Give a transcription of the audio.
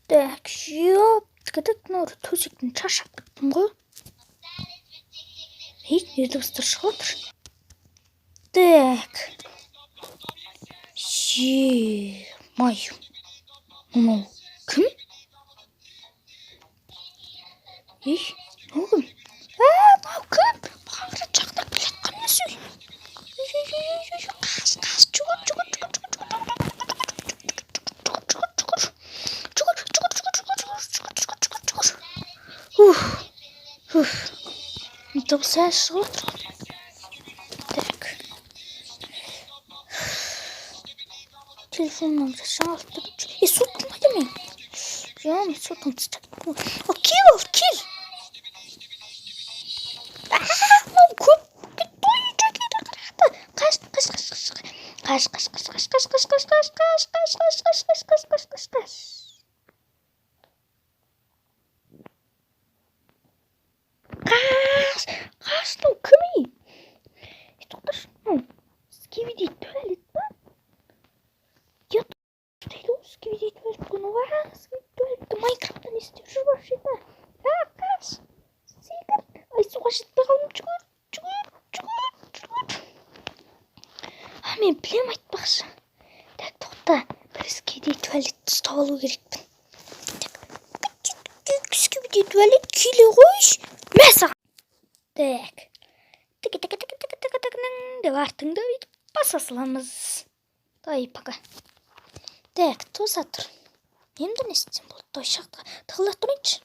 Так, жөп төсектен шаршап кеттім ғой. Не дыбыстар шығып отыр? Так. Май. Мынау кім? Мынау кім? Мынау кім? Маған жақтырып келе жатқан несі? Қас, дыбысы шығып отыр. Так. Телефонымнан жаңалық тұр. Соттылмайды мен. Мен соттың тұстап. Кел. Мынау көп. Қаштың кімі? Тоқташы, Скибиди туалет па? Скибиди туалет бұны ва? Скибиди туалетті майнкрафтта не істеп жүр вообще? Қаш, секір. Суға жетпей қалдым, жүгір. Мен білем айтпақшы. Так, тоқта, бір Скибиди туалетті ұстап алу керекпін. Скибиди туалет келе қойш. Мәсі. Так. Деп артыңды өйтіп баса саламыз. Дай, пока. Так, тоза тұр. Немді не істесем болды? Дай, шақта тығыла тұрайыншы.